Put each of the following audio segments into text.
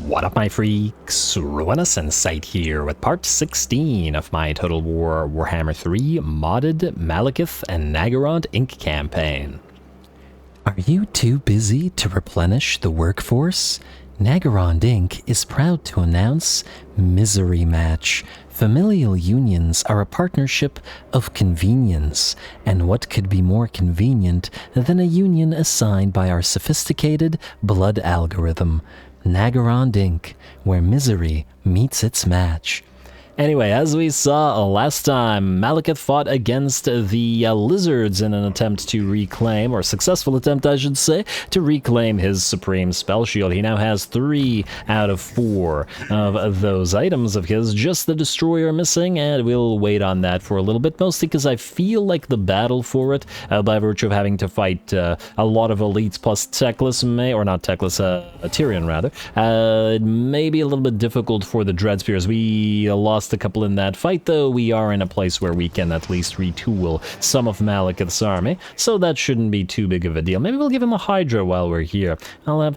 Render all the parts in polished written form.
What up, my freaks? RuinousInsight here with part 16 of my Total War Warhammer 3 modded Malekith and Naggarond Inc. campaign. Are you too busy to replenish the workforce? Naggarond Inc. is proud to announce Misery Match. Familial unions are a partnership of convenience, and what could be more convenient than a union assigned by our sophisticated blood algorithm? Naggarond Inc., where misery meets its match. Anyway, as we saw last time, Malekith fought against the lizards in an attempt to reclaim, or successful attempt I should say, to reclaim his supreme spell shield. He now has 3 out of 4 of those items of his, just the destroyer missing, and we'll wait on that for a little bit, mostly because I feel like the battle for it, by virtue of having to fight a lot of elites plus Techless, Tyrion rather, it may be a little bit difficult for the Dreadspears. We lost a couple in that fight, though we are in a place where we can at least retool some of Malekith's army, so that shouldn't be too big of a deal. Maybe we'll give him a Hydra while we're here. I'll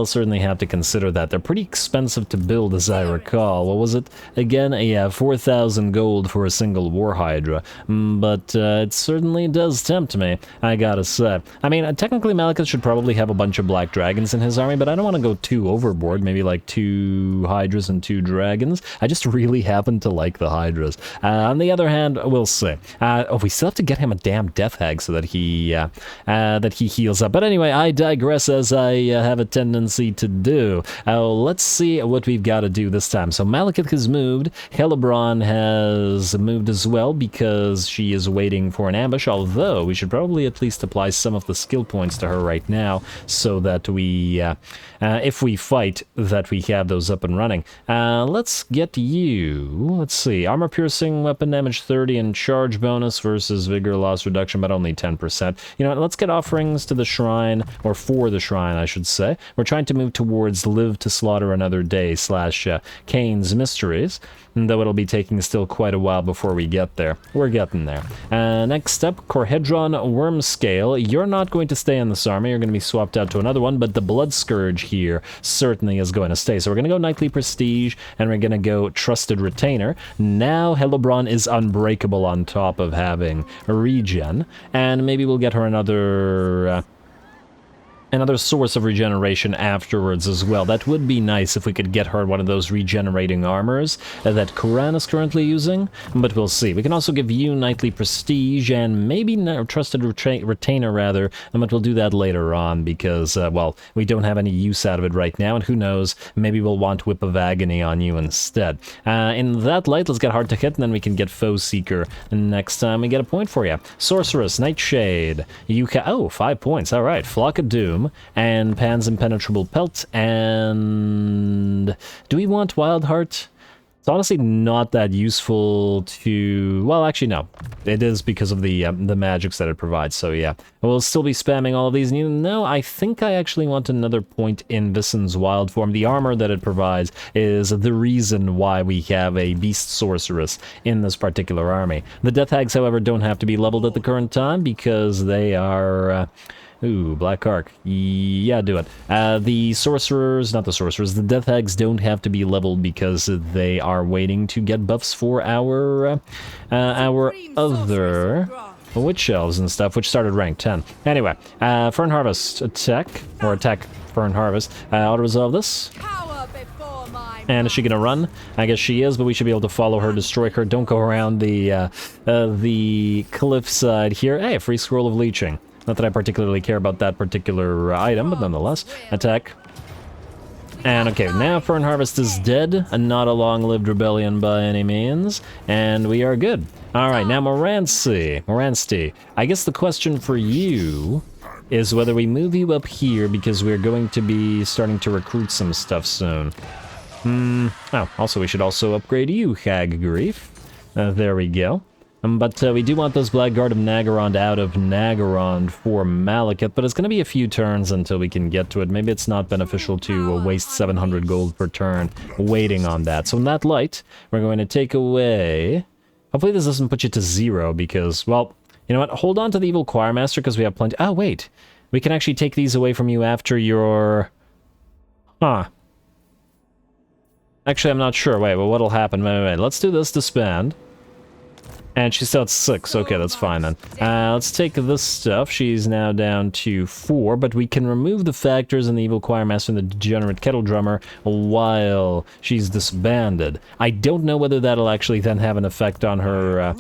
certainly have to consider that. They're pretty expensive to build, as I recall. What was it? Again, yeah, 4,000 gold for a single War Hydra, but it certainly does tempt me, I gotta say. I mean, technically Malekith should probably have a bunch of black dragons in his army, but I don't want to go too overboard. Maybe like 2 Hydras and 2 dragons. I just really happen to like the Hydras. On the other hand, we'll see. We still have to get him a damn Death Hag so that he heals up. But anyway, I digress, as I have a tendency to do. Let's see what we've got to do this time. So Malekith has moved. HELLEBRON has moved as well because she is waiting for an ambush, although we should probably at least apply some of the skill points to her right now so that we, if we fight, that we have those up and running. Let's get you. Let's see. Armor piercing, weapon damage 30, and charge bonus versus vigor loss reduction, but only 10%. You know what? Let's get offerings to the shrine, or for the shrine, I should say. We're trying to move towards Live to Slaughter Another Day / Kane's Mysteries, though it'll be taking still quite a while before we get there. We're getting there. Next up, Corhedron Wormscale. You're not going to stay in this army. You're going to be swapped out to another one, but the Blood Scourge here certainly is going to stay. So we're going to go Knightly Prestige, and we're going to go Trusted Retainer. Now HELLEBRON is unbreakable on top of having regen, and maybe we'll get her another source of regeneration afterwards as well. That would be nice if we could get her one of those regenerating armors that Kuran is currently using, but we'll see. We can also give you Knightly Prestige and maybe Trusted Retainer rather, but we'll do that later on because, well, we don't have any use out of it right now, and who knows, maybe we'll want Whip of Agony on you instead. In that light, let's get Hard to Hit, and then we can get Foe Seeker next time we get a point for you. Sorceress, Nightshade, you can... 5 points, alright. Flock of Doom, and Pan's Impenetrable Pelt, and do we want Wild Heart? It's honestly not that useful to... Well, actually, no. It is because of the magics that it provides, so yeah. We'll still be spamming all of these, and you know, I think I actually want another point in Vissen's Wild Form. The armor that it provides is the reason why we have a Beast Sorceress in this particular army. The Death Hags, however, don't have to be leveled at the current time because they are... Ooh, Black Arc. Yeah, do it. The Death Hags don't have to be leveled because they are waiting to get buffs for our other Witch Elves and stuff, which started rank 10. Anyway, Fern Harvest attack Fern Harvest. Auto-resolve this. And is she gonna run? I guess she is, but we should be able to follow her, destroy her. Don't go around the cliffside here. Hey, a free Scroll of Leeching. Not that I particularly care about that particular item, but nonetheless. Attack. And okay, now Fern Harvest is dead, and not a long-lived rebellion by any means, and we are good. Alright, now Moransti. I guess the question for you is whether we move you up here because we're going to be starting to recruit some stuff soon. Oh, also we should also upgrade you, Hag Grief. There we go. But we do want those Blackguard of Naggarond out of Naggarond for Malekith, but it's going to be a few turns until we can get to it. Maybe it's not beneficial to waste 700 gold per turn waiting on that. So in that light, we're going to take away... Hopefully this doesn't put you to 0 because, well, you know what? Hold on to the Evil Choirmaster because we have plenty... Oh, wait. We can actually take these away from you after your... Huh. Actually, I'm not sure. Wait, well, what'll happen? Wait. Let's do this, disband. And she's still at 6. Okay, that's fine then. Let's take this stuff. She's now down to 4, but we can remove the factors and the evil choir master and the degenerate kettle drummer while she's disbanded. I don't know whether that'll actually then have an effect on her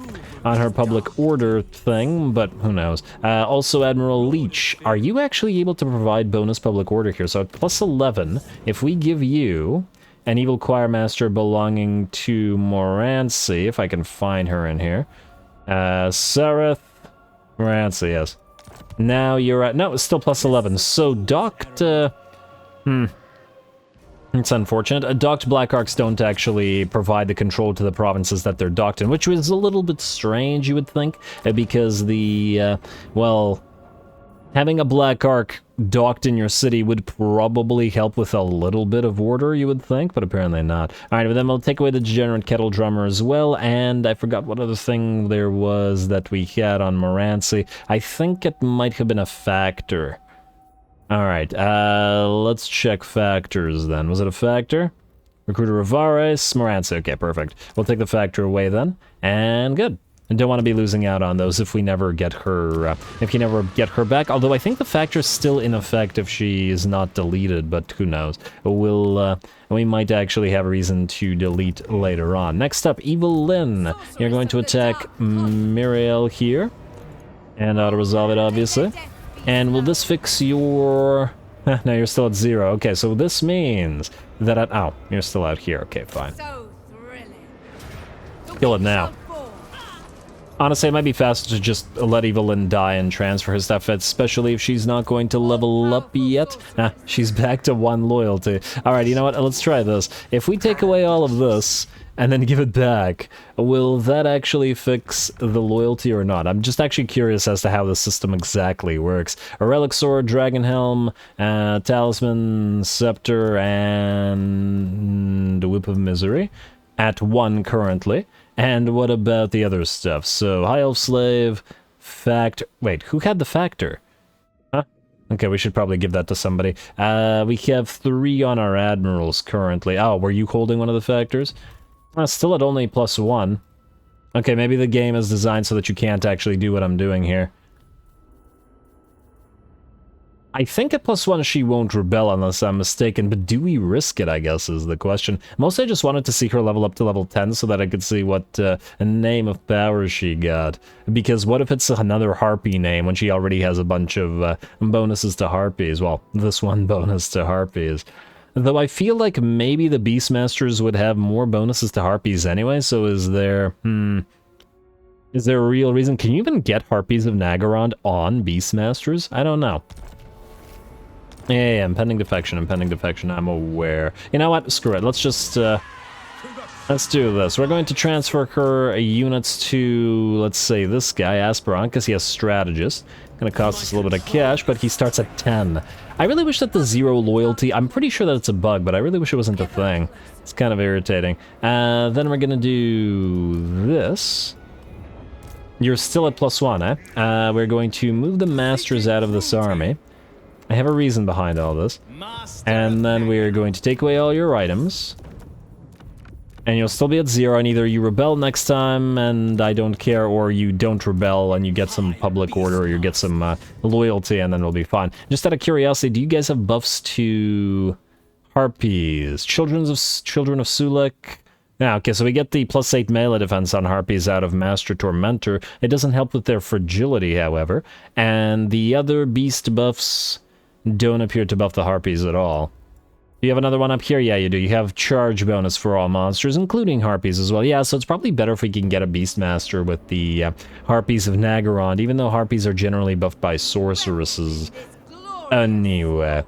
public order thing, but who knows. Also, Admiral Leech, are you actually able to provide bonus public order here? So at plus 11, if we give you an evil choir master belonging to Morancy, if I can find her in here. Sareth Morancy, yes. Now you're at... No, it's still plus 11. So docked... It's unfortunate. Docked Black Arcs don't actually provide the control to the provinces that they're docked in, which was a little bit strange, you would think, because the, well... Having a Black Arc docked in your city would probably help with a little bit of order, you would think, but apparently not. Alright, but then we'll take away the degenerate kettle drummer as well, and I forgot what other thing there was that we had on Morancy. I think it might have been a factor. Alright, let's check factors then. Was it a factor? Recruiter Rivares, Morancy. Okay, perfect. We'll take the factor away then, and good. And don't want to be losing out on those if we never get her, if you never get her back. Although I think the factor's still in effect if she is not deleted, but who knows. We might actually have a reason to delete later on. Next up, Evil Lyn. You're going to attack Miriel here. And auto-resolve it, obviously. And will this fix your... No, you're still at 0. Okay, so this means that at... Oh, you're still out here. Okay, fine. Kill it now. Honestly, it might be faster to just let Evelyn die and transfer her stuff, especially if she's not going to level up yet. She's back to 1 loyalty. Alright, you know what? Let's try this. If we take away all of this and then give it back, will that actually fix the loyalty or not? I'm just actually curious as to how the system exactly works. A Relic Sword, Dragon Helm, Talisman, Scepter, and the Whip of Misery at 1 currently. And what about the other stuff? So, High Elf Slave, Factor... Wait, who had the Factor? Huh? Okay, we should probably give that to somebody. We have 3 on our Admirals currently. Oh, were you holding one of the Factors? Still at only plus 1. Okay, maybe the game is designed so that you can't actually do what I'm doing here. I think at plus 1 she won't rebel unless I'm mistaken, but do we risk it, I guess, is the question. Mostly I just wanted to see her level up to level 10 so that I could see what name of power she got. Because what if it's another Harpy name when she already has a bunch of bonuses to Harpies? Well, this one bonus to Harpies. Though I feel like maybe the Beastmasters would have more bonuses to Harpies anyway, so is there... Is there a real reason? Can you even get Harpies of Naggarond on Beastmasters? I don't know. Yeah, impending defection, I'm aware. You know what? Screw it. Let's just, let's do this. We're going to transfer her units to, let's say, this guy, Aspiron, because he has Strategist. Gonna cost us a little bit of cash, but he starts at 10. I really wish that the 0 loyalty... I'm pretty sure that it's a bug, but I really wish it wasn't a thing. It's kind of irritating. Then we're gonna do this. You're still at plus 1, eh? We're going to move the Masters out of this army. I have a reason behind all this. And then we're going to take away all your items. And you'll still be at 0, and either you rebel next time, and I don't care, or you don't rebel, and you get some public order, or you get some loyalty, and then it'll be fine. Just out of curiosity, do you guys have buffs to Harpies? Children of Sulek? Yeah, okay, so we get the plus 8 melee defense on Harpies out of Master Tormentor. It doesn't help with their fragility, however. And the other beast buffs don't appear to buff the Harpies at all. Do you have another one up here? Yeah, you do. You have charge bonus for all monsters, including Harpies as well. Yeah, so it's probably better if we can get a Beastmaster with the Harpies of Naggarond, even though Harpies are generally buffed by sorceresses. Anyway,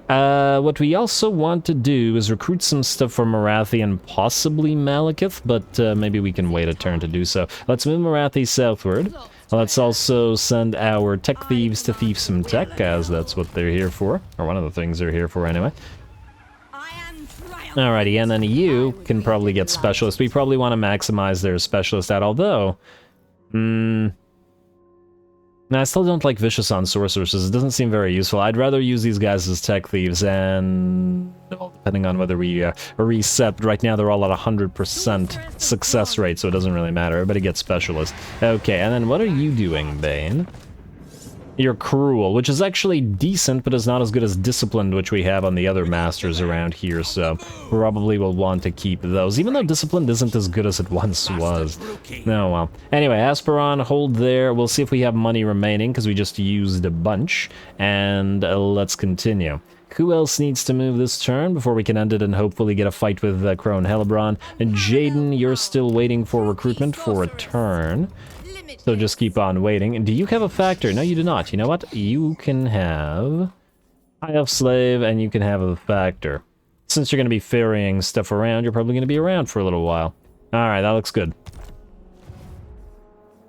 what we also want to do is recruit some stuff from Morathi and possibly Malekith, but maybe we can wait a turn to do so. Let's move Morathi southward. Let's also send our tech thieves to thieve some tech, as that's what they're here for. Or one of the things they're here for, anyway. Alrighty, and then you can probably get specialist. We probably want to maximize their specialist out, although... Now, I still don't like Vicious on Sorceresses. It doesn't seem very useful. I'd rather use these guys as tech thieves, and well, depending on whether we reset, but right now they're all at 100% success rate, so it doesn't really matter. Everybody gets Specialist. Okay, and then what are you doing, Bane? You're Cruel, which is actually decent, but is not as good as Disciplined, which we have on the other masters around here, so probably will want to keep those, even though Disciplined isn't as good as it once was. Oh well. Anyway, Asperon, hold there. We'll see if we have money remaining, because we just used a bunch, and let's continue. Who else needs to move this turn before we can end it and hopefully get a fight with Crone HELLEBRON? And Jaden, you're still waiting for recruitment for a turn. So just keep on waiting. Do you have a factor? No, you do not. You know what? You can have High Elf Slave, and you can have a factor. Since you're going to be ferrying stuff around, you're probably going to be around for a little while. Alright, that looks good.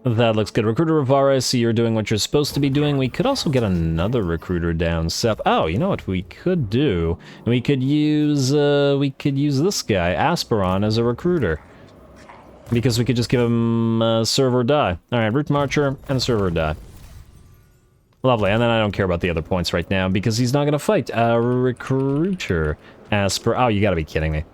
That looks good. Recruiter Rivara, I see you're doing what you're supposed to be doing. We could also get another recruiter down south. Oh, you know what we could do? We could use this guy, Asperon, as a recruiter. Because we could just give him serve or die. Alright, Root Marcher and serve or die. Lovely, and then I don't care about the other points right now because he's not going to fight. Recruiter. Oh, you gotta be kidding me.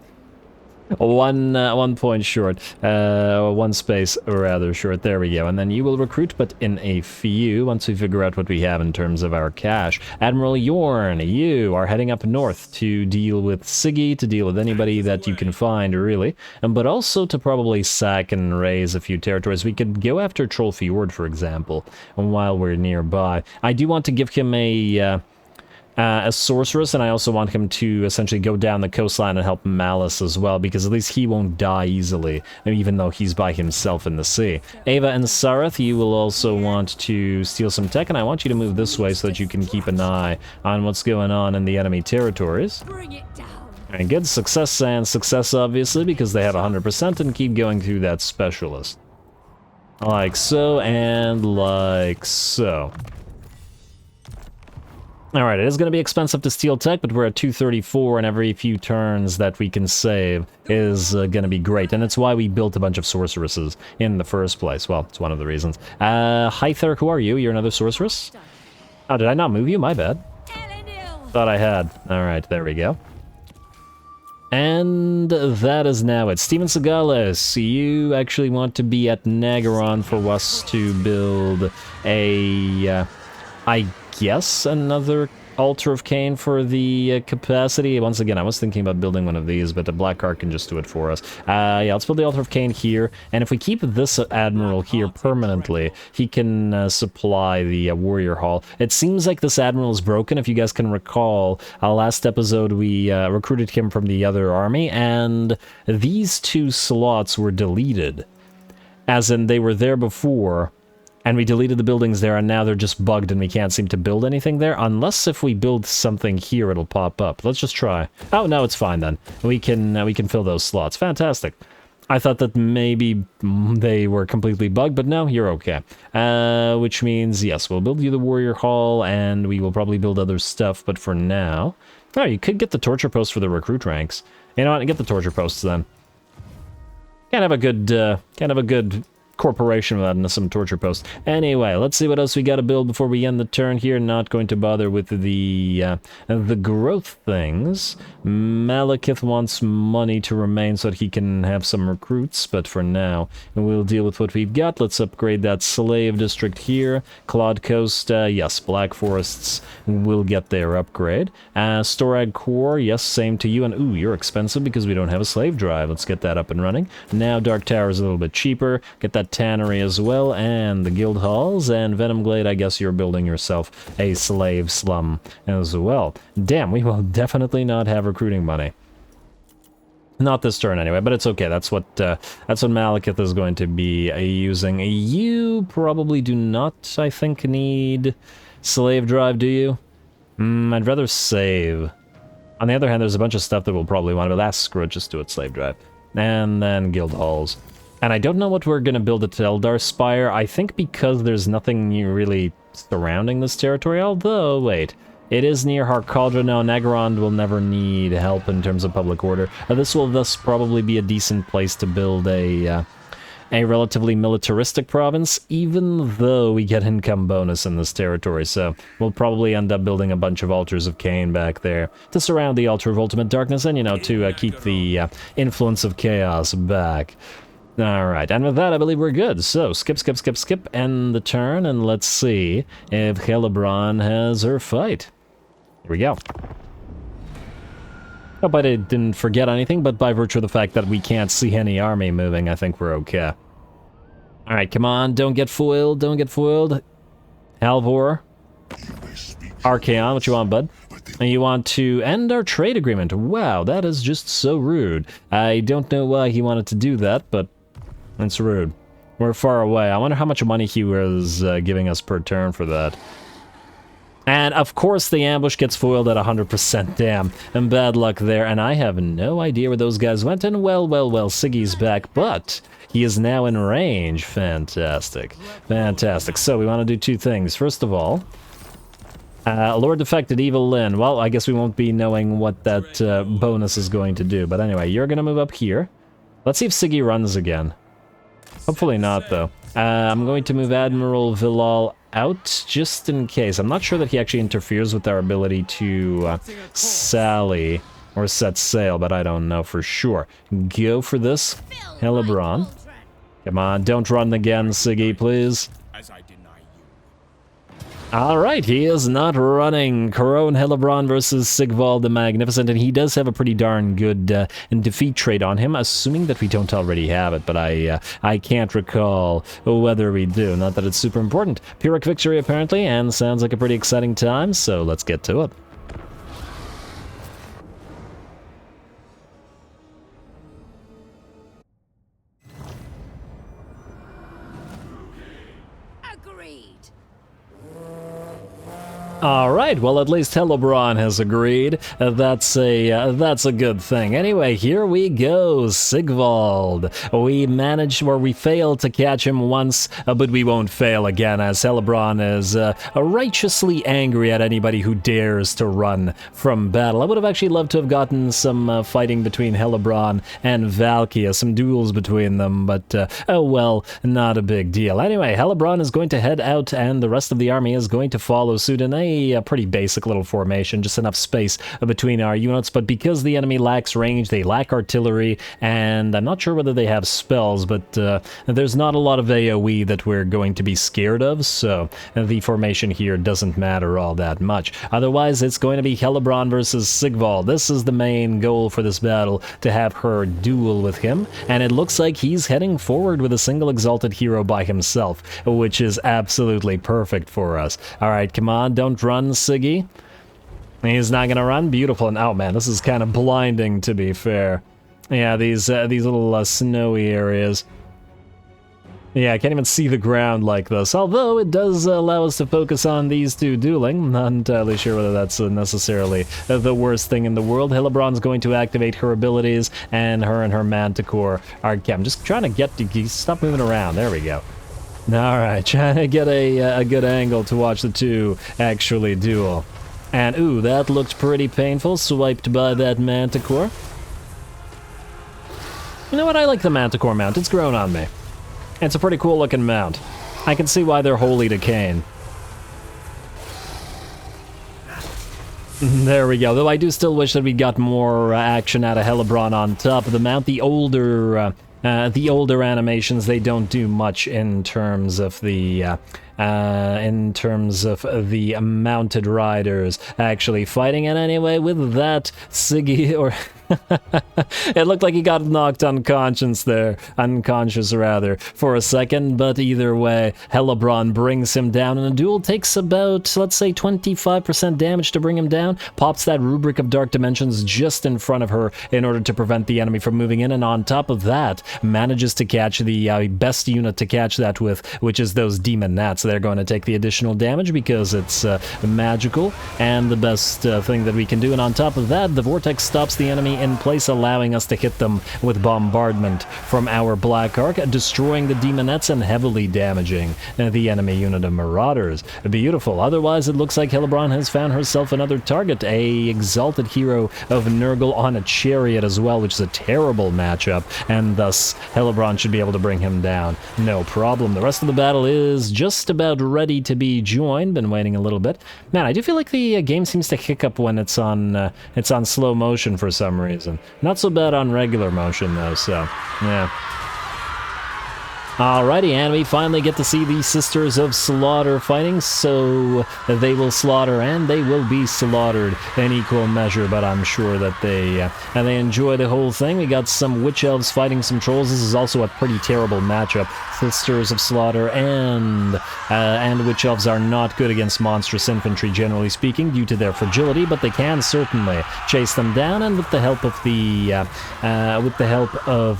1 point short. 1 space rather short. There we go. And then you will recruit, but in a few, once we figure out what we have in terms of our cash. Admiral Yorn, you are heading up north to deal with Siggy, to deal with anybody that you can find, really. But also to probably sack and raise a few territories. We could go after Troll Fjord, for example, while we're nearby. I do want to give him a sorceress, and I also want him to essentially go down the coastline and help Malice as well, because at least he won't die easily, even though he's by himself in the sea. Ava and Sareth, you will also want to steal some tech, and I want you to move this way so that you can keep an eye on what's going on in the enemy territories. Bring it down. And good success, and success obviously, because they have 100% and keep going through that specialist. Like so, and like so. Alright, it is going to be expensive to steal tech, but we're at 234, and every few turns that we can save is going to be great. And it's why we built a bunch of sorceresses in the first place. Well, it's one of the reasons. Hyther, who are you? You're another sorceress? Oh, did I not move you? My bad. Thought I had. Alright, there we go. And that is now it. Steven Segales, you actually want to be at Naggarond for us to build a... I guess another Altar of Cain for the capacity. Once again, I was thinking about building one of these, but the Black Card can just do it for us. Yeah, let's build the Altar of Cain here, and if we keep this Admiral here permanently, he can supply the Warrior Hall. It seems like this Admiral is broken. If you guys can recall, last episode we recruited him from the other army, and these 2 slots were deleted. As in, they were there before, and we deleted the buildings there, and now they're just bugged and we can't seem to build anything there. Unless if we build something here, it'll pop up. Let's just try. Oh, no, it's fine then. We can fill those slots. Fantastic. I thought that maybe they were completely bugged, but no, you're okay. Which means, yes, we'll build you the Warrior Hall, and we will probably build other stuff, but for now... Oh, you could get the Torture Post for the recruit ranks. You know what? Get the Torture Posts then. Can't have a good corporation without some torture posts. Anyway, let's see what else we got to build before we end the turn here. Not going to bother with the growth things. Malekith wants money to remain so that he can have some recruits, but for now, we'll deal with what we've got. Let's upgrade that slave district here. Claude Coast, yes, Black Forests will get their upgrade. Storag Core, yes, same to you. And ooh, you're expensive because we don't have a slave drive. Let's get that up and running. Now Dark Tower is a little bit cheaper. Get that tannery as well, and the guild halls, and Venomglade, I guess you're building yourself a slave slum as well. Damn, we will definitely not have recruiting money. Not this turn anyway, but it's okay. That's what Malekith is going to be using. You probably do not, I think, need slave drive, do you? I'd rather save. On the other hand, there's a bunch of stuff that we'll probably want to build. Screw it, just do it, slave drive. And then guild halls. And I don't know what we're going to build at Eldar Spire. I think because there's nothing really surrounding this territory, although, wait. It is near Harkaldra. No, Naggarond will never need help in terms of public order. This will thus probably be a decent place to build a a relatively militaristic province, even though we get income bonus in this territory, so we'll probably end up building a bunch of Altars of Cain back there to surround the Altar of Ultimate Darkness and, you know, to keep the influence of chaos back. Alright, and with that, I believe we're good. So, skip, end the turn, and let's see if HELLEBRON has her fight. Here we go. Hope I didn't forget anything, but by virtue of the fact that we can't see any army moving, I think we're okay. Alright, come on, don't get foiled, don't get foiled. Halvor. Archaon, what you want, bud? And you want to end our trade agreement. Wow, that is just so rude. I don't know why he wanted to do that, but it's rude. We're far away. I wonder how much money he was giving us per turn for that. And of course the ambush gets foiled at 100%, damn. And bad luck there, and I have no idea where those guys went, and well, Siggy's back, but he is now in range. Fantastic. Fantastic. So we want to do two things. First of all, Lord Defected Evil Lyn. Well, I guess we won't be knowing what that bonus is going to do, but anyway, you're going to move up here. Let's see if Siggy runs again. Hopefully not, though. I'm going to move Admiral Villal out, just in case. I'm not sure that he actually interferes with our ability to sally or set sail, but I don't know for sure. Go for this, HELLEBRON. Come on, don't run again, Siggy, please. Alright, he is not running. Corone HELLEBRON versus SIGVALD the Magnificent, and he does have a pretty darn good defeat trait on him, assuming that we don't already have it, but I can't recall whether we do. Not that it's super important. Pyrrhic victory, apparently, and sounds like a pretty exciting time, so let's get to it. Alright, well at least HELLEBRON has agreed. That's a good thing. Anyway, here we go, SIGVALD. We failed to catch him once, but we won't fail again, as HELLEBRON is righteously angry at anybody who dares to run from battle. I would have actually loved to have gotten some fighting between HELLEBRON and Valkia, some duels between them, but oh well, not a big deal. Anyway, HELLEBRON is going to head out, and the rest of the army is going to follow suit in a pretty basic little formation, just enough space between our units, but because the enemy lacks range, they lack artillery, and I'm not sure whether they have spells, but there's not a lot of AoE that we're going to be scared of, so the formation here doesn't matter all that much. Otherwise, it's going to be HELLEBRON versus SIGVALD. This is the main goal for this battle, to have her duel with him, and it looks like he's heading forward with a single exalted hero by himself, which is absolutely perfect for us. Alright, come on, don't run, Siggy. He's not gonna run? Beautiful. And oh man, this is kind of blinding, to be fair. Yeah, these little snowy areas. Yeah, I can't even see the ground like this, although it does allow us to focus on these two dueling. Not entirely sure whether that's necessarily the worst thing in the world. HELLEBRON's going to activate her abilities, and her Manticore are... I'm just trying to get to... Stop moving around. There we go. Alright, trying to get a good angle to watch the two actually duel. And ooh, that looked pretty painful, swiped by that Manticore. You know what, I like the Manticore mount, it's grown on me. It's a pretty cool looking mount. I can see why they're holy to Cain. There we go, though I do still wish that we got more action out of HELLEBRON on top of the mount. The older animations, they don't do much in terms of the mounted riders actually fighting. And anyway, with that, Siggy, or it looked like he got knocked unconscious rather, for a second, but either way, HELLEBRON brings him down, and a duel takes about, let's say, 25% damage to bring him down, pops that Rubric of Dark Dimensions just in front of her in order to prevent the enemy from moving in, and on top of that, manages to catch the best unit to catch that with, which is those Demon Gnats. they're going to take the additional damage because it's magical and the best thing that we can do. And on top of that, the Vortex stops the enemy in place, allowing us to hit them with bombardment from our Black Arc, destroying the Demonettes and heavily damaging the enemy unit of Marauders. Beautiful. Otherwise, it looks like HELLEBRON has found herself another target, a exalted hero of Nurgle on a chariot as well, which is a terrible matchup, and thus HELLEBRON should be able to bring him down. No problem. The rest of the battle is just about ready to be joined. Been waiting a little bit. Man, I do feel like the game seems to hiccup when it's on slow motion for some reason. Not so bad on regular motion though, so yeah. Alrighty, and we finally get to see the Sisters of Slaughter fighting, so they will slaughter and they will be slaughtered in equal measure, but I'm sure that they enjoy the whole thing. We got some Witch Elves fighting some Trolls. This is also a pretty terrible matchup. Sisters of Slaughter and Witch Elves are not good against monstrous infantry, generally speaking, due to their fragility, but they can certainly chase them down, and with the help of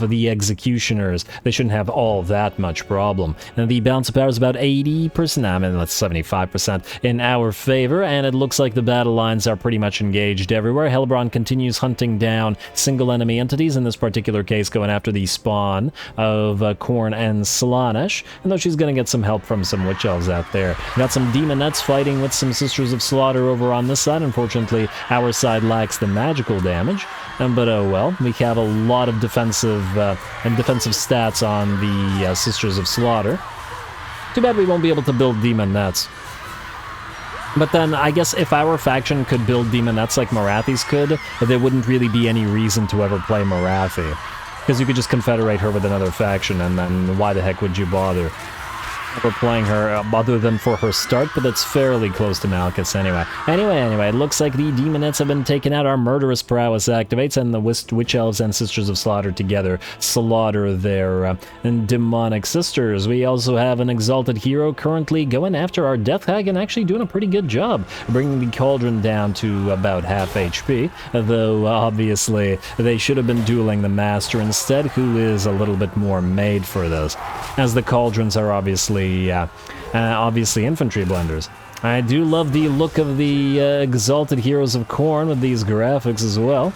the Executioners, they shouldn't have all that much problem. And the balance of power is about 80%, I mean, that's 75% in our favor, and it looks like the battle lines are pretty much engaged everywhere. HELLEBRON continues hunting down single enemy entities, in this particular case going after the spawn of Khorne and Slaanesh, and though she's going to get some help from some Witch Elves out there. We got some Demonettes fighting with some Sisters of Slaughter over on this side. Unfortunately, our side lacks the magical damage, but oh well. We have a lot of defensive stats on the Sisters of Slaughter. Too bad we won't be able to build Demonettes. But then, I guess if our faction could build Demonettes like Morathi's could, there wouldn't really be any reason to ever play Morathi. Because you could just confederate her with another faction, and then why the heck would you bother ever playing her other than for her start? But that's fairly close to Malekith's anyway. Anyway, it looks like the Demonettes have been taken out. Our Murderous Prowess activates, and the Witch Elves and Sisters of Slaughter together slaughter their demonic sisters. We also have an Exalted Hero currently going after our Death Hag and actually doing a pretty good job, bringing the Cauldron down to about half HP, though obviously they should have been dueling the Master instead, who is a little bit more made for this, as the Cauldrons are obviously infantry blenders. I do love the look of the Exalted Heroes of Khorne with these graphics as well.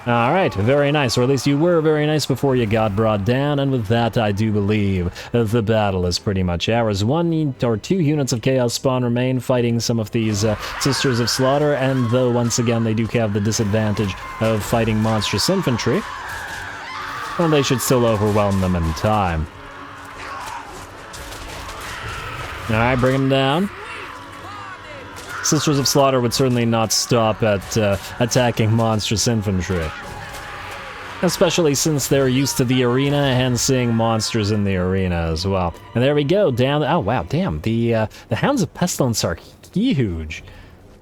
Alright, very nice, or at least you were very nice before you got brought down, and with that I do believe the battle is pretty much ours. 1 or 2 units of Chaos Spawn remain fighting some of these Sisters of Slaughter, and though once again they do have the disadvantage of fighting monstrous infantry, well, they should still overwhelm them in time. Alright, bring him down. Sisters of Slaughter would certainly not stop at attacking monstrous infantry. Especially since they're used to the arena and seeing monsters in the arena as well. And there we go, down. Oh wow, damn, the Hounds of Pestilence are huge.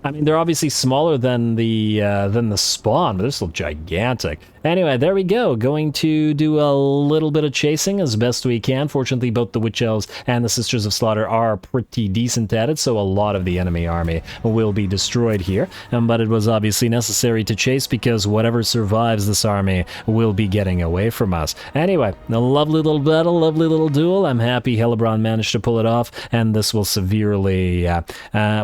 I mean, they're obviously smaller than the spawn, but they're still gigantic. Anyway, there we go. Going to do a little bit of chasing as best we can. Fortunately, both the Witch Elves and the Sisters of Slaughter are pretty decent at it, so a lot of the enemy army will be destroyed here. But it was obviously necessary to chase because whatever survives this army will be getting away from us. Anyway, a lovely little battle, lovely little duel. I'm happy HELLEBRON managed to pull it off, and this will severely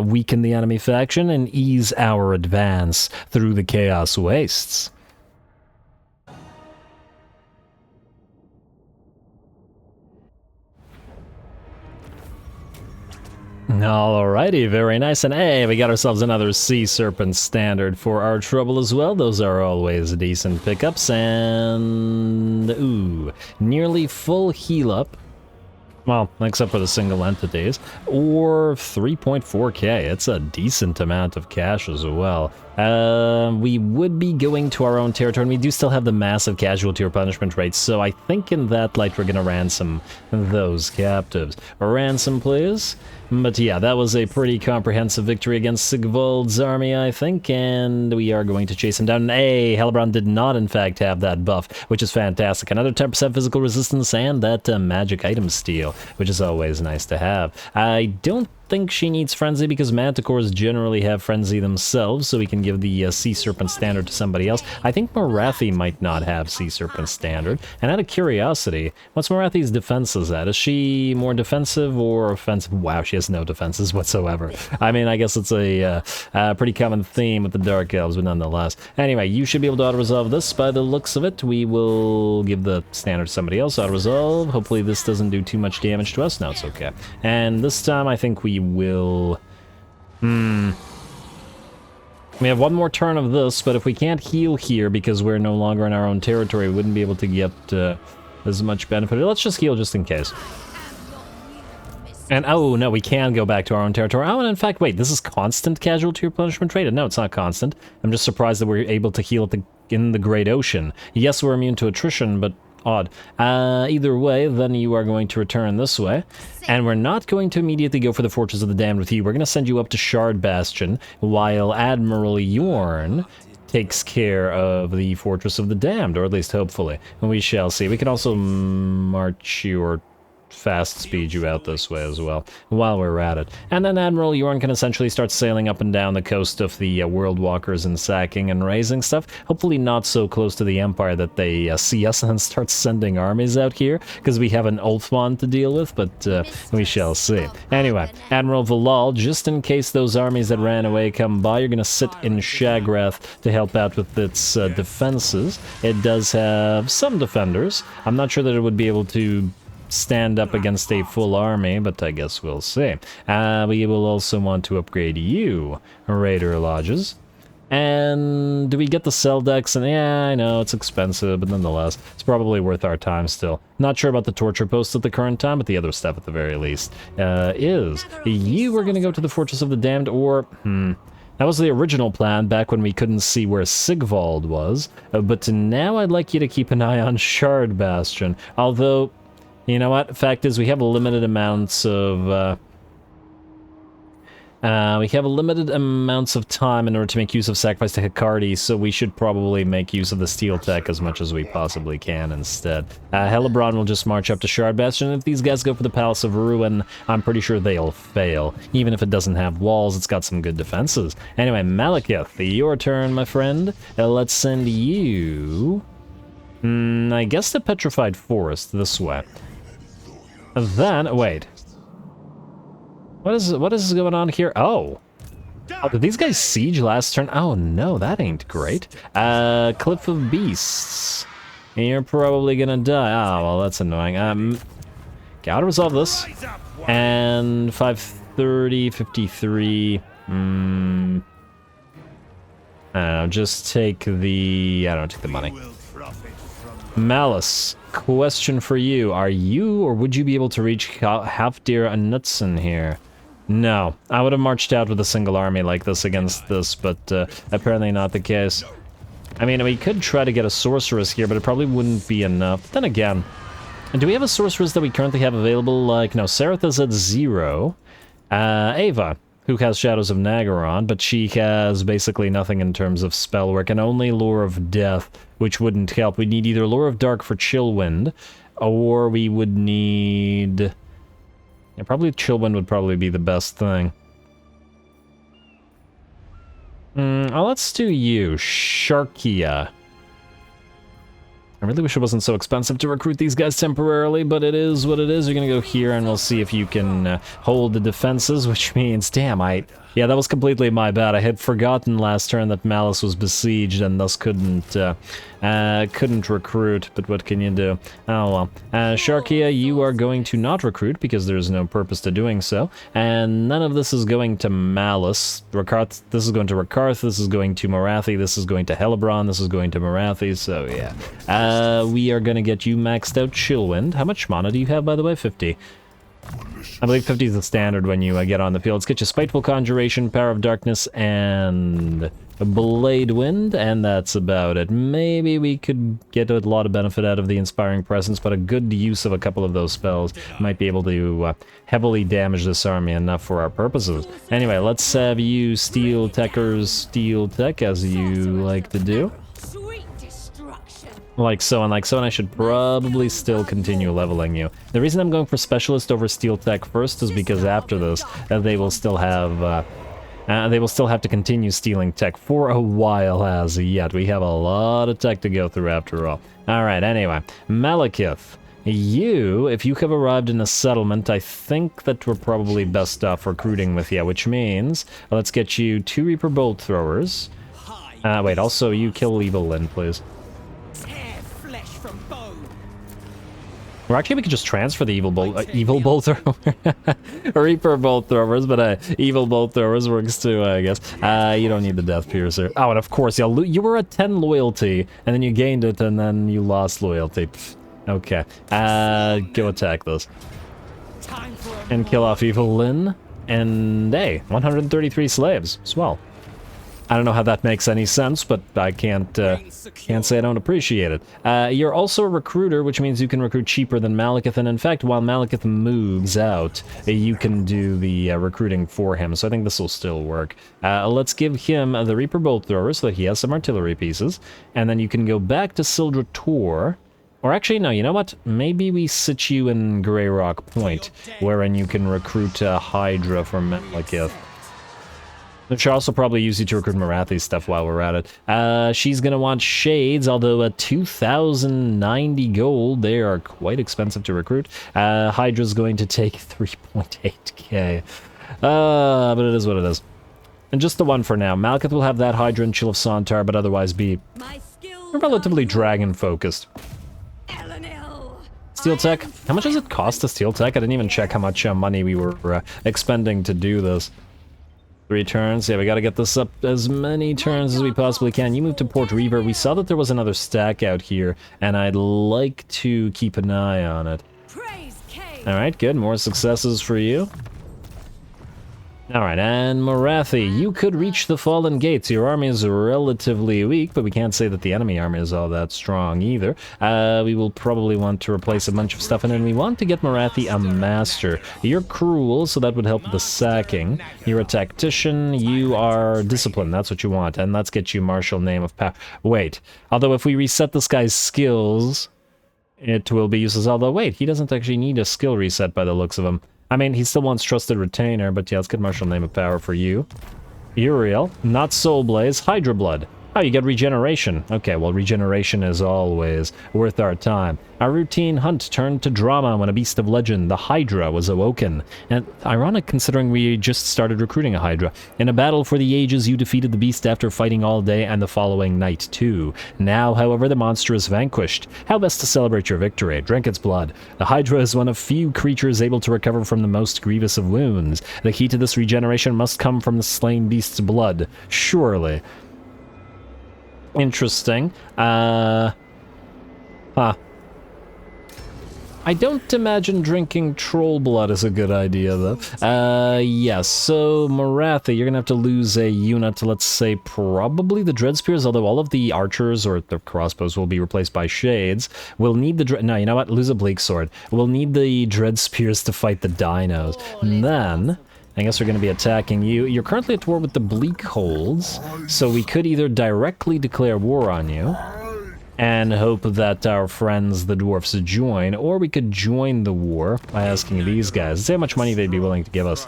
weaken the enemy faction and ease our advance through the Chaos Wastes. Alrighty, very nice, and hey, we got ourselves another Sea Serpent standard for our trouble as well. Those are always decent pickups, and ooh, nearly full heal up. Well, except for the single entities, or 3.4k. It's a decent amount of cash as well. We would be going to our own territory, and we do still have the massive casualty or punishment rates, so I think in that light we're gonna ransom those captives. Ransom, please. But yeah, that was a pretty comprehensive victory against SIGVALD's army, I think, and we are going to chase him down. Hey, HELLEBRON did not, in fact, have that buff, which is fantastic. Another 10% physical resistance and that magic item steal, which is always nice to have. I don't think she needs Frenzy because Manticores generally have Frenzy themselves, so we can give the Sea Serpent Standard to somebody else. I think Morathi might not have Sea Serpent Standard. And out of curiosity, what's Morathi's defenses at? Is she more defensive or offensive? Wow, she has no defenses whatsoever. I mean, I guess it's a pretty common theme with the Dark Elves, but nonetheless. Anyway, you should be able to auto-resolve this by the looks of it. We will give the standard to somebody else, auto-resolve. Hopefully this doesn't do too much damage to us. No, it's okay. And this time I think we will... We have one more turn of this, but if we can't heal here because we're no longer in our own territory, we wouldn't be able to get as much benefit. Let's just heal just in case. And, oh, no, we can go back to our own territory. Oh, and in fact, wait, this is constant casualty replenishment rate? No, it's not constant. I'm just surprised that we're able to heal in the Great Ocean. Yes, we're immune to attrition, but odd. Either way, then you are going to return this way. And we're not going to immediately go for the Fortress of the Damned with you. We're going to send you up to Shard Bastion, while Admiral Yorn takes care of the Fortress of the Damned, or at least hopefully. And we shall see. We can also march you or fast speed you out this way as well, while we're at it. And then Admiral Yorn can essentially start sailing up and down the coast of the World Walkers and sacking and raising stuff. Hopefully not so close to the Empire that they see us and start sending armies out here, because we have an Ulfmon to deal with, but we shall see. Anyway, Admiral Valal, just in case those armies that ran away come by, you're going to sit in Shagrath to help out with its defenses. It does have some defenders. I'm not sure that it would be able to stand up against a full army, but I guess we'll see. We will also want to upgrade you, Raider Lodges. And do we get the cell decks? And yeah, I know, it's expensive, but nonetheless, it's probably worth our time still. Not sure about the torture posts at the current time, but the other stuff at the very least is. You were going to go to the Fortress of the Damned, or... That was the original plan back when we couldn't see where SIGVALD was, but now I'd like you to keep an eye on Shard Bastion, although... You know what? Fact is, we have limited amounts of time in order to make use of Sacrifice to Hecate, so we should probably make use of the Steel Tech as much as we possibly can instead. HELLEBRON will just march up to Shard Bastion, and if these guys go for the Palace of Ruin, I'm pretty sure they'll fail. Even if it doesn't have walls, it's got some good defenses. Anyway, Malekith, your turn, my friend. Let's send you... I guess the Petrified Forest this way. Then, wait. What is going on here? Oh, did these guys siege last turn? Oh no, that ain't great. Cliff of Beasts. You're probably gonna die. Oh, well, that's annoying. Gotta resolve this. And 530, 53. Just take the... I don't take the money. Malice, question for you. Are you, or would you be able to reach Hafdir and Knutson here? No. I would have marched out with a single army like this against this, but apparently not the case. I mean, we could try to get a sorceress here, but it probably wouldn't be enough. Then again, do we have a sorceress that we currently have available? Like, no, Sereth is at 0. Ava, who has Shadows of Naggarond, but she has basically nothing in terms of spell work, and only Lore of Death, which wouldn't help. We'd need either Lore of Dark for Chillwind, or we would need... Yeah, probably Chillwind would probably be the best thing. Let's do you, Sharkia. I really wish it wasn't so expensive to recruit these guys temporarily, but it is what it is. You're gonna go here, and we'll see if you can hold the defenses, which means, damn, yeah, that was completely my bad. I had forgotten last turn that Malice was besieged and thus couldn't recruit, but what can you do? Oh well. Sharkia, you are going to not recruit because there's no purpose to doing so, and none of this is going to Malice. This is going to Rakarth, this is going to Morathi, this is going to HELLEBRON, this is going to Morathi, so yeah. We are gonna get you maxed out Chillwind. How much mana do you have, by the way? 50. I believe 50 is the standard when you get on the field. Let's get you Spiteful Conjuration, Power of Darkness, and Blade Wind, and that's about it. Maybe we could get a lot of benefit out of the Inspiring Presence, but a good use of a couple of those spells might be able to heavily damage this army enough for our purposes. Anyway, let's have you Steel Techers Steel Tech, as you like to do. Like so and like so, and I should probably still continue leveling you. The reason I'm going for Specialist over Steel Tech first is because after this, they will still have to continue stealing tech for a while as yet. We have a lot of tech to go through after all. Alright, anyway. Malekith. You, if you have arrived in a settlement, I think that we're probably best off recruiting with you, which means let's get you 2 Reaper Bolt Throwers. Wait, also you kill Evil Lyn, please. Or actually, we could just transfer the Evil Bolt Thrower. Reaper Bolt Throwers, but Evil Bolt Throwers works too, I guess. You don't need the Death Piercer. Oh, and of course, you were at 10 loyalty, and then you gained it, and then you lost loyalty. Pfft. Okay. Go attack this. And kill off Evil Lyn. And, hey, 133 slaves. Swell. I don't know how that makes any sense, but I can't say I don't appreciate it. You're also a recruiter, which means you can recruit cheaper than Malekith, and in fact, while Malekith moves out, you can do the recruiting for him, so I think this will still work. Let's give him the Reaper Bolt Thrower so that he has some artillery pieces, and then you can go back to Sildra Tor. Or actually, no, you know what? Maybe we sit you in Grey Rock Point, wherein you can recruit Hydra for Malekith. We should also probably use you to recruit Morathi's stuff while we're at it. She's gonna want Shades, although at 2,090 gold, they are quite expensive to recruit. Hydra's going to take 3.8k. But it is what it is. And just the one for now. Malekith will have that Hydra and Chill of Sontar, but otherwise be relatively dragon-focused. Steel Tech. How much does it cost to Steel Tech? I didn't even check how much money we were expending to do this. 3 turns. Yeah, we gotta get this up as many turns as we possibly can. You moved to Port Reaver. We saw that there was another stack out here, and I'd like to keep an eye on it. Alright, good. More successes for you. Alright, and Morathi, you could reach the Fallen Gates. Your army is relatively weak, but we can't say that the enemy army is all that strong either. We will probably want to replace a bunch of stuff, and then we want to get Morathi a master. You're cruel, so that would help with the sacking. You're a tactician, you are disciplined, that's what you want, and let's get you Martial Name of Power. Wait, although if we reset this guy's skills, it will be useless. Although, wait, he doesn't actually need a skill reset by the looks of him. I mean, he still wants Trusted Retainer, but yeah, let's get Martial Name of Power for you. Uriel, not Soul Blaze, Hydra Blood. Oh, you get Regeneration. Okay, well, Regeneration is always worth our time. Our routine hunt turned to drama when a beast of legend, the Hydra, was awoken. And ironic considering we just started recruiting a Hydra. In a battle for the ages, you defeated the beast after fighting all day and the following night, too. Now, however, the monster is vanquished. How best to celebrate your victory? Drink its blood. The Hydra is one of few creatures able to recover from the most grievous of wounds. The key to this regeneration must come from the slain beast's blood. Surely. Interesting. Huh. I don't imagine drinking troll blood is a good idea, though. Yes, so Morathi, you're gonna have to lose a unit, let's say probably the Dread Spears, although all of the archers or the crossbows will be replaced by Shades. We'll need the no, you know what? Lose a Bleak Sword. We'll need the Dread Spears to fight the dinos. And then I guess we're going to be attacking you. You're currently at war with the Bleak Holds, so we could either directly declare war on you and hope that our friends, the dwarfs, join, or we could join the war by asking these guys. Let's see how much money they'd be willing to give us.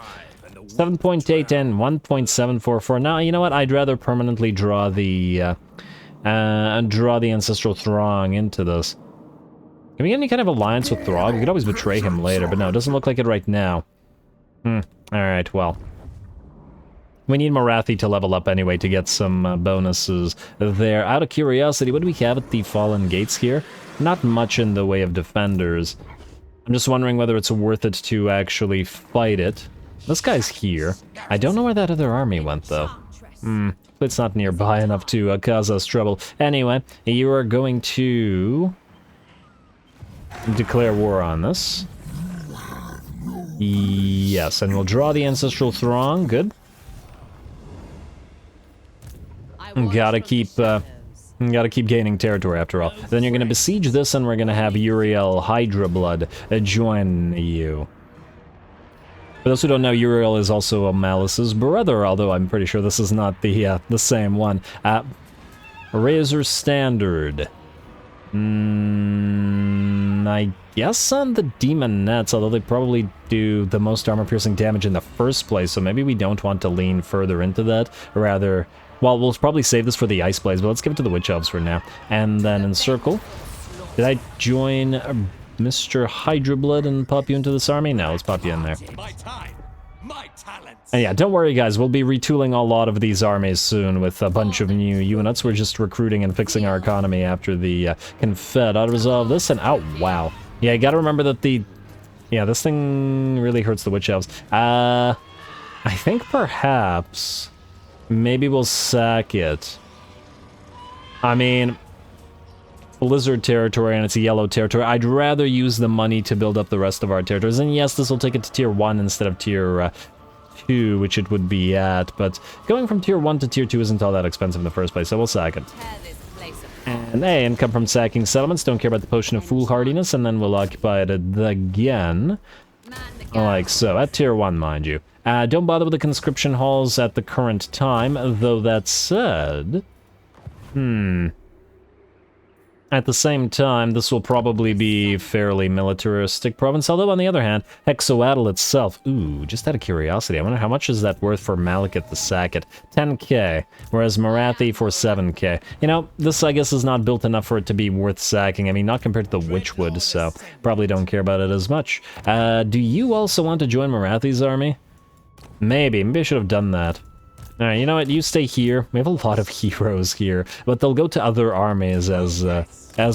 7.8 and 1.744. Now, you know what? I'd rather permanently draw the Ancestral Throng into this. Can we get any kind of alliance with Throg? We could always betray him later, but no, it doesn't look like it right now. Alright, well. We need Morathi to level up anyway to get some bonuses there. Out of curiosity, what do we have at the Fallen Gates here? Not much in the way of defenders. I'm just wondering whether it's worth it to actually fight it. This guy's here. I don't know where that other army went, though. It's not nearby enough to cause us trouble. Anyway, you are going to declare war on this. Yes, and we'll draw the Ancestral Throng. Good. Gotta keep gaining territory after all. Then you're gonna besiege this, and we're gonna have Uriel Hydra Blood join you. For those who don't know, Uriel is also Malice's brother, although I'm pretty sure this is not the same one. Razor Standard. I guess on the Demonettes, although they probably do the most armor-piercing damage in the first place, so maybe we don't want to lean further into that. Or rather, well, we'll probably save this for the Ice Blades, but let's give it to the Witch Elves for now. And then encircle. Did I join Mr. Hydrablood and pop you into this army? No, let's pop you in there. And yeah, don't worry guys, we'll be retooling a lot of these armies soon with a bunch of new units. We're just recruiting and fixing our economy after the Confed. I'll resolve this and oh wow. Yeah, you gotta remember that this thing really hurts the Witch Elves. I think perhaps maybe we'll sack it. I mean, Blizzard territory and it's a yellow territory. I'd rather use the money to build up the rest of our territories. And yes, this will take it to tier 1 instead of tier 2, which it would be at, but going from tier 1 to tier 2 isn't all that expensive in the first place, so we'll sack it. And hey, income from sacking settlements, don't care about the Potion of Foolhardiness, and then we'll occupy it again, like so, at tier 1, mind you. Don't bother with the conscription halls at the current time, though that said... At the same time, this will probably be fairly militaristic province, although on the other hand, Hexoatl itself, ooh, just out of curiosity, I wonder how much is that worth for Malekith to sack it? 10k, whereas Marathi for 7k. You know, this I guess is not built enough for it to be worth sacking, I mean, not compared to the Witchwood, so probably don't care about it as much. Do you also want to join Marathi's army? Maybe I should have done that. Alright, you know what, you stay here. We have a lot of heroes here, but they'll go to other armies as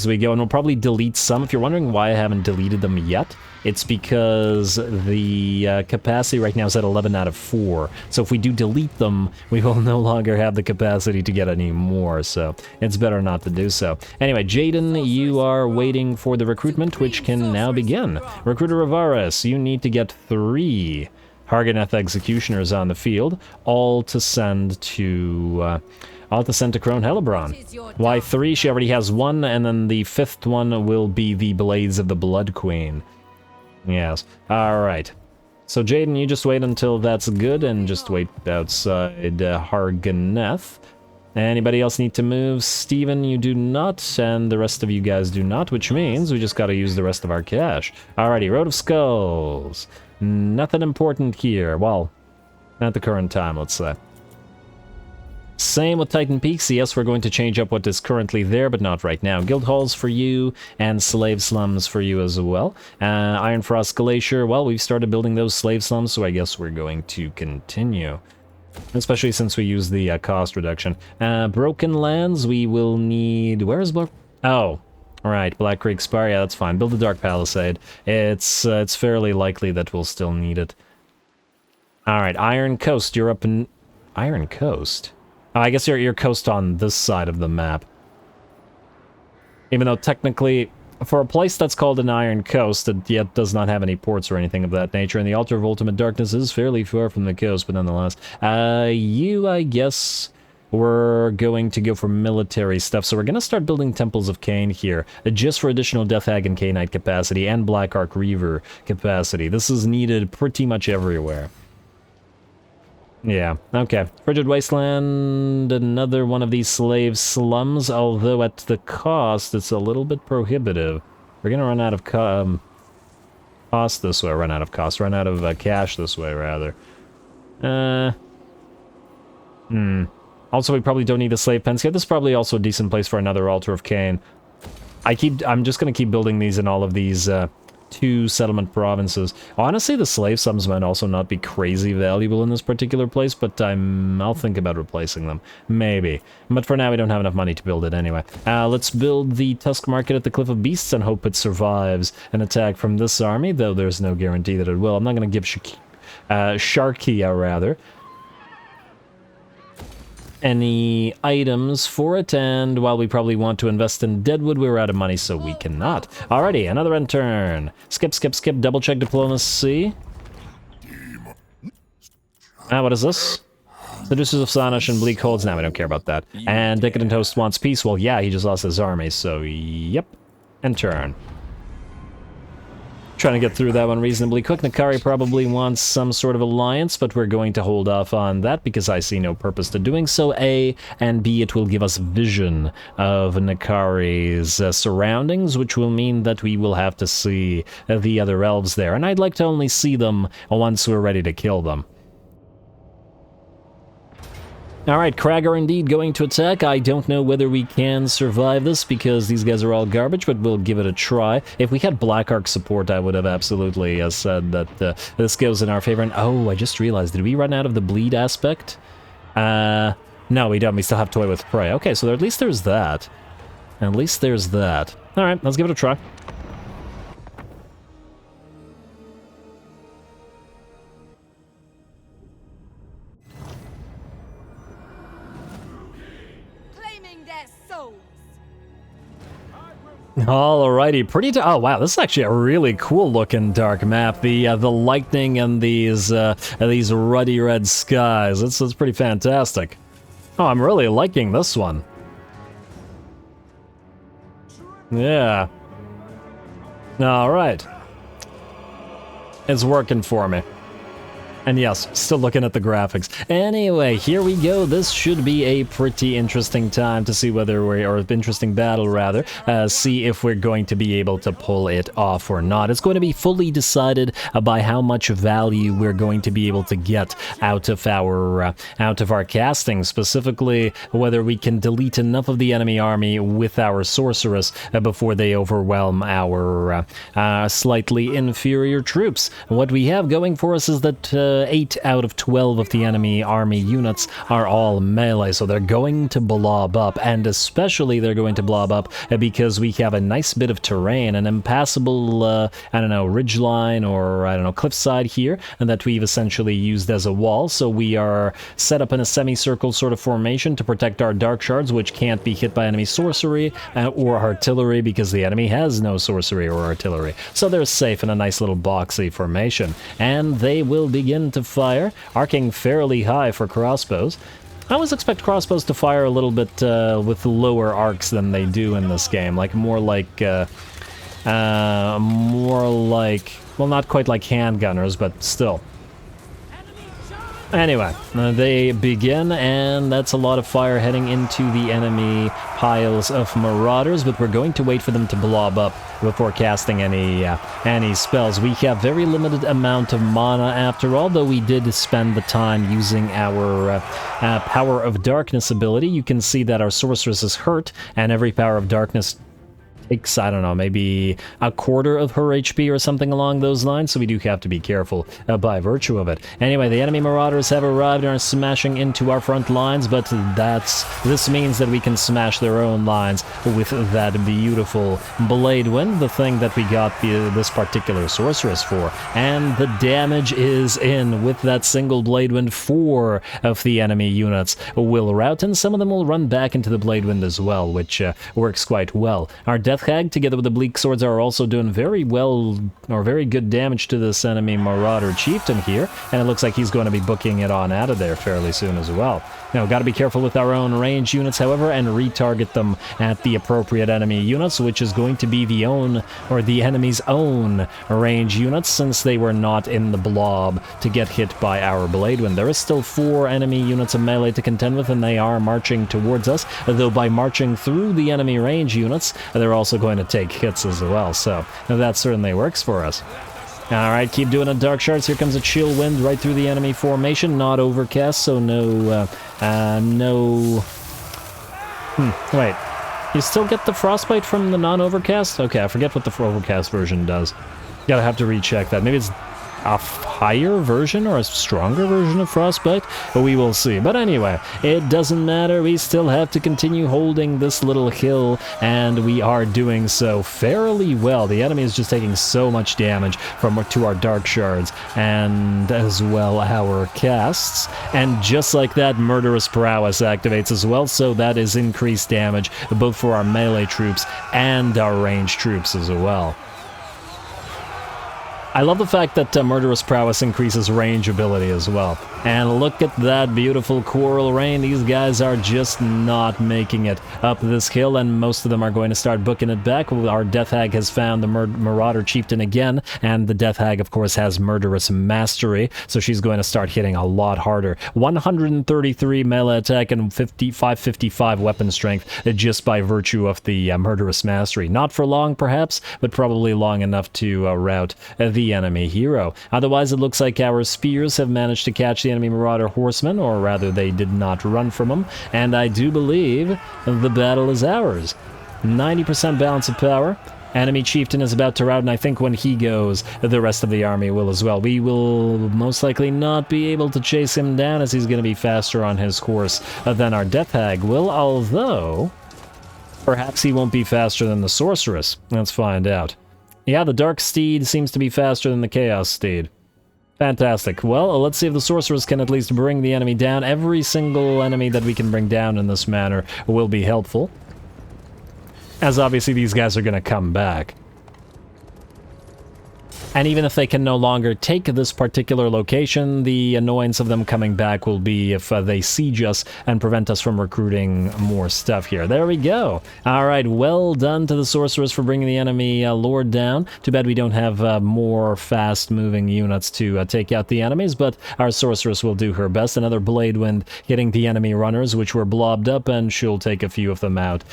we go, and we'll probably delete some. If you're wondering why I haven't deleted them yet, it's because the capacity right now is at 11 out of 4. So if we do delete them, we will no longer have the capacity to get any more, so it's better not to do so. Anyway, Jaden, you are waiting for the recruitment, which can now begin. Recruiter Avaris, you need to get 3 Harganeth executioners on the field, all to send to Crone HELLEBRON. Why 3? She already has 1, and then the 5th one will be the Blades of the Blood Queen. Yes. Alright. So Jaden, you just wait until that's good, and just wait outside Harganeth. Anybody else need to move? Steven, you do not, and the rest of you guys do not, which means we just gotta use the rest of our cash. Alrighty, Road of Skulls. Nothing important here. Well, at the current time, let's say. Same with Titan Peaks. Yes, we're going to change up what is currently there, but not right now. Guild Halls for you, and Slave Slums for you as well. Ironfrost Glacier, well, we've started building those Slave Slums, so I guess we're going to continue. Especially since we use the cost reduction. Broken Lands, we will need... Where is Broken... Oh. Alright, Black Creek Spire, yeah, that's fine. Build the Dark Palisade. It's fairly likely that we'll still need it. Alright, Iron Coast, you're up in... Iron Coast? Oh, I guess you're coast on this side of the map. Even though technically, for a place that's called an Iron Coast, it yet does not have any ports or anything of that nature, and the Altar of Ultimate Darkness is fairly far from the coast, but nonetheless. You, I guess... We're going to go for military stuff, so we're going to start building Temples of Cain here, just for additional Death Hag and Cainite capacity, and Black Ark Reaver capacity. This is needed pretty much everywhere. Yeah, okay. Frigid Wasteland, another one of these slave slums, although at the cost, it's a little bit prohibitive. We're going to run out of cost this way, run out of cash this way, rather. Also, we probably don't need the slave pens here. This is probably also a decent place for another Altar of Cain. I'm just going to keep building these in all of these 2 settlement provinces. Honestly, the slave slums might also not be crazy valuable in this particular place, but I'll think about replacing them. Maybe. But for now, we don't have enough money to build it anyway. Let's build the Tusk Market at the Cliff of Beasts and hope it survives an attack from this army, though there's no guarantee that it will. I'm not going to give Sharkia, rather, any items for it, and while we probably want to invest in Deadwood, we're out of money, so we cannot. Alrighty, another end turn. Skip, double check diplomacy. What is this? Seducers of Sanish and Bleak Holds. Now we don't care about that. And Decadent Host wants peace. Well, yeah, he just lost his army, so yep. End turn. Trying to get through that one reasonably quick. Nakari probably wants some sort of alliance, but we're going to hold off on that because I see no purpose to doing so, A, and B, it will give us vision of Nakari's surroundings, which will mean that we will have to see the other elves there, and I'd like to only see them once we're ready to kill them. Alright, Crag are indeed going to attack. I don't know whether we can survive this because these guys are all garbage, but we'll give it a try. If we had Black Ark support, I would have absolutely said that this goes in our favor. And oh, I just realized, did we run out of the bleed aspect? No, we don't. We still have Toy with Prey. Okay, so at least there's that. At least there's that. Alright, let's give it a try. Alrighty, oh wow, this is actually a really cool looking dark map. The lightning and these ruddy red skies. It's pretty fantastic. Oh, I'm really liking this one. Yeah. Alright. It's working for me. And yes, still looking at the graphics. Anyway, here we go. This should be a pretty interesting time to see whether or interesting battle rather, see if we're going to be able to pull it off or not. It's going to be fully decided by how much value we're going to be able to get out of our casting, specifically whether we can delete enough of the enemy army with our sorceress before they overwhelm our slightly inferior troops. What we have going for us is that 8 out of 12 of the enemy army units are all melee, so they're going to blob up, and especially they're going to blob up because we have a nice bit of terrain, an impassable, I don't know, ridgeline or, I don't know, cliffside here, and that we've essentially used as a wall, so we are set up in a semicircle sort of formation to protect our dark shards, which can't be hit by enemy sorcery or artillery because the enemy has no sorcery or artillery, so they're safe in a nice little boxy formation, and they will begin to fire, arcing fairly high for crossbows. I always expect crossbows to fire a little bit with lower arcs than they do in this game, like more like, well, not quite like handgunners, but still. Anyway, they begin, and that's a lot of fire heading into the enemy piles of marauders, but we're going to wait for them to blob up before casting any spells. We have very limited amount of mana after all, though we did spend the time using our Power of Darkness ability. You can see that our sorceress is hurt, and every Power of Darkness takes, I don't know, maybe a quarter of her HP or something along those lines, so we do have to be careful by virtue of it. Anyway, the enemy marauders have arrived and are smashing into our front lines, but this means that we can smash their own lines with that beautiful blade wind, the thing that we got this particular sorceress for. And the damage is in. With that single blade wind, 4 of the enemy units will rout, and some of them will run back into the blade wind as well, which works quite well. Our Death Hag, together with the Bleak Swords, are also doing very well, or very good damage to this enemy Marauder Chieftain here, and it looks like he's going to be booking it on out of there fairly soon as well. Now, got to be careful with our own range units, however, and retarget them at the appropriate enemy units, which is going to be the enemy's own range units, since they were not in the blob to get hit by our Blade Wind. There is still 4 enemy units of melee to contend with, and they are marching towards us, though by marching through the enemy range units, they're also going to take hits as well, so that certainly works for us. Alright, keep doing it, Dark Shards. Here comes a chill wind right through the enemy formation, not overcast, so wait. You still get the frostbite from the non-overcast? Okay, I forget what the overcast version does. Gotta have to recheck that. Maybe it's a higher version or a stronger version of frostbite, but we will see. But anyway, it doesn't matter. We still have to continue holding this little hill, and we are doing so fairly well. The enemy is just taking so much damage to our dark shards and as well our casts, and just like that, murderous prowess activates as well, so that is increased damage both for our melee troops and our ranged troops as well. I love the fact that Murderous Prowess increases range ability as well. And look at that beautiful coral rain. These guys are just not making it up this hill, and most of them are going to start booking it back. Our Death Hag has found the Marauder Chieftain again, and the Death Hag, of course, has Murderous Mastery, so she's going to start hitting a lot harder. 133 melee attack and 555 weapon strength just by virtue of the Murderous Mastery. Not for long, perhaps, but probably long enough to rout the enemy hero. Otherwise, it looks like our spears have managed to catch the enemy Marauder Horseman, or rather, they did not run from him, and I do believe the battle is ours. 90% balance of power. Enemy Chieftain is about to rout, and I think when he goes, the rest of the army will as well. We will most likely not be able to chase him down, as he's going to be faster on his horse than our Death Hag will, although perhaps he won't be faster than the Sorceress. Let's find out. Yeah, the Dark Steed seems to be faster than the Chaos Steed. Fantastic. Well, let's see if the Sorceress can at least bring the enemy down. Every single enemy that we can bring down in this manner will be helpful, as obviously these guys are going to come back. And even if they can no longer take this particular location, the annoyance of them coming back will be if they siege us and prevent us from recruiting more stuff here. There we go. Alright, well done to the Sorceress for bringing the enemy Lord down. Too bad we don't have more fast-moving units to take out the enemies, but our Sorceress will do her best. Another Blade Wind hitting the enemy runners, which were blobbed up, and she'll take a few of them out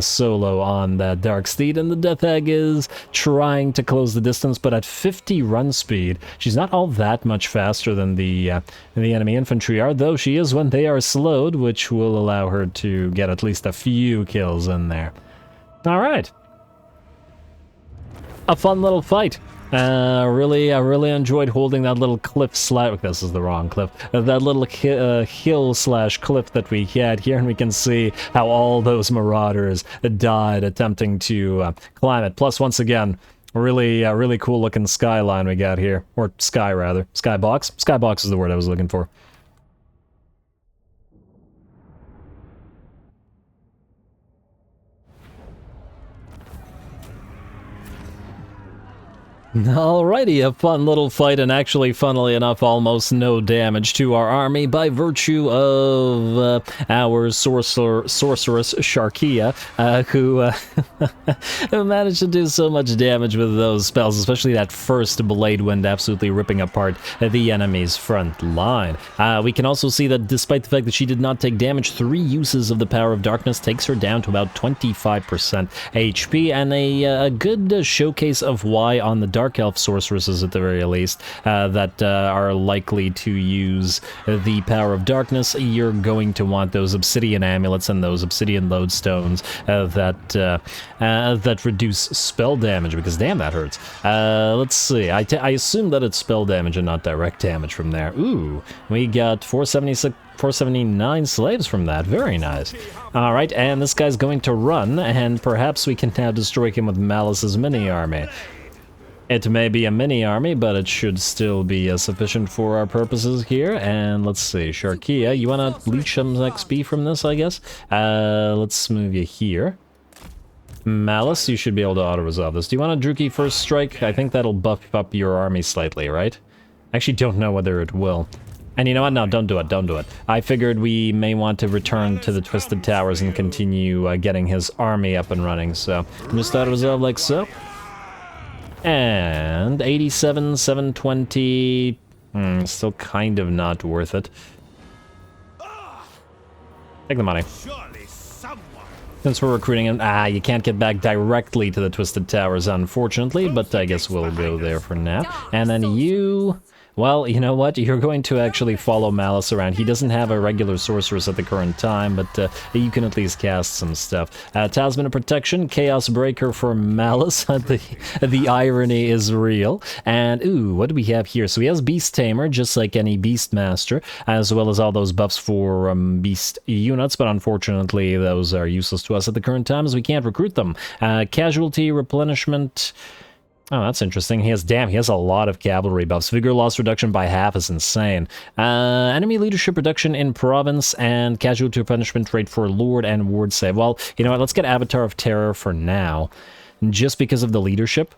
solo on that Dark Steed. And the Death Hag is trying to close the distance, but at 50 run speed, she's not all that much faster than the enemy infantry are, though she is when they are slowed, which will allow her to get at least a few kills in there. Alright. A fun little fight. I really enjoyed holding that little cliff slash. This is the wrong cliff. That little hill slash cliff that we had here, and we can see how all those marauders died attempting to climb it. Plus, once again, really cool looking skyline we got here. Or sky, rather. Skybox? Skybox is the word I was looking for. Alrighty, a fun little fight, and actually, funnily enough, almost no damage to our army by virtue of our sorceress Sharkia, who managed to do so much damage with those spells, especially that first Blade Wind absolutely ripping apart the enemy's front line. We can also see that despite the fact that she did not take damage, 3 uses of the Power of Darkness takes her down to about 25% HP, and a good showcase of why on the Dark Elf sorceresses, at the very least, that are likely to use the Power of Darkness, you're going to want those Obsidian Amulets and those Obsidian Lodestones that reduce spell damage, because damn, that hurts. Let's see, I assume that it's spell damage and not direct damage from there. Ooh, we got 479 slaves from that. Very nice. Alright, and this guy's going to run, and perhaps we can now destroy him with Malice's mini-army. It may be a mini-army, but it should still be sufficient for our purposes here. And let's see, Sharkia, you want to leech some XP from this, I guess? Let's move you here. Malice, you should be able to auto-resolve this. Do you want a Druki First Strike? I think that'll buff up your army slightly, right? I actually don't know whether it will. And you know what? No, don't do it, don't do it. I figured we may want to return to the Twisted Towers and continue getting his army up and running, so just auto-resolve like so. And 87, 720... still kind of not worth it. Take the money. Since we're recruiting him... you can't get back directly to the Twisted Towers, unfortunately, but I guess we'll go there for now. And then you... Well, you know what? You're going to actually follow Malice around. He doesn't have a regular sorceress at the current time, but you can at least cast some stuff. Talisman of Protection, Chaos Breaker for Malice. The irony is real. And, ooh, what do we have here? So he has Beast Tamer, just like any Beast Master, as well as all those buffs for Beast units, but unfortunately those are useless to us at the current time, as we can't recruit them. Casualty, Replenishment... Oh, that's interesting. He has a lot of cavalry buffs. Vigor loss reduction by half is insane. Enemy leadership reduction in province, and casualty punishment rate for Lord and Ward save. Well, you know what? Let's get Avatar of Terror for now, just because of the leadership.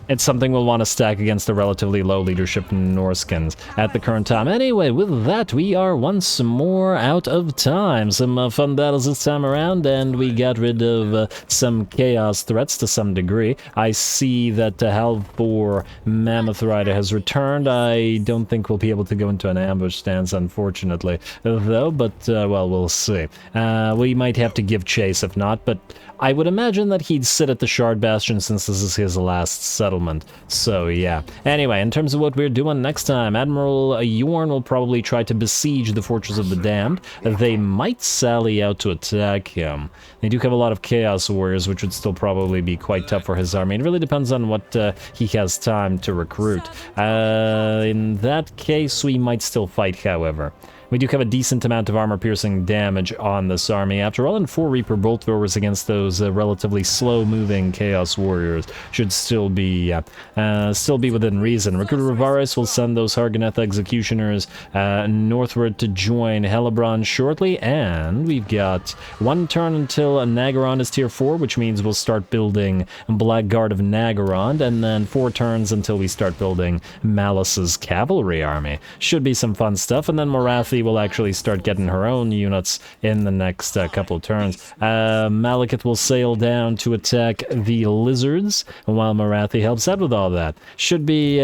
it's something we'll want to stack against the relatively low leadership Norskins at the current time. Anyway, with that, we are once more out of time. Some fun battles this time around, and we got rid of some chaos threats to some degree. I see that Halvor Mammoth Rider has returned. I don't think we'll be able to go into an ambush stance, unfortunately, though, but, well, we'll see. We might have to give chase if not, but I would imagine that he'd sit at the Shard Bastion since this is his last settlement. So, yeah. Anyway, in terms of what we're doing next time, Admiral Yorn will probably try to besiege the Fortress of the Damned. They might sally out to attack him. They do have a lot of Chaos Warriors, which would still probably be quite tough for his army. It really depends on what he has time to recruit. In that case, we might still fight, however. We do have a decent amount of armor-piercing damage on this army. After all, and 4 Reaper Bolt Throwers against those relatively slow-moving Chaos Warriors should still be within reason. Recruiter Rivaris will send those Hargoneth Executioners northward to join HELLEBRON shortly, and we've got 1 turn until Naggarond is tier 4, which means we'll start building Blackguard of Naggarond, and then 4 turns until we start building Malice's cavalry army. Should be some fun stuff, and then Morathi will actually start getting her own units in the next couple of turns. Malekith will sail down to attack the lizards, while Morathi helps out with all that. Should be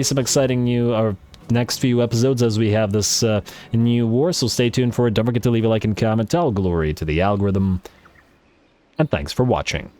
some exciting new next few episodes as we have this new war, so stay tuned for it. Don't forget to leave a like and comment. All glory to the algorithm, and thanks for watching.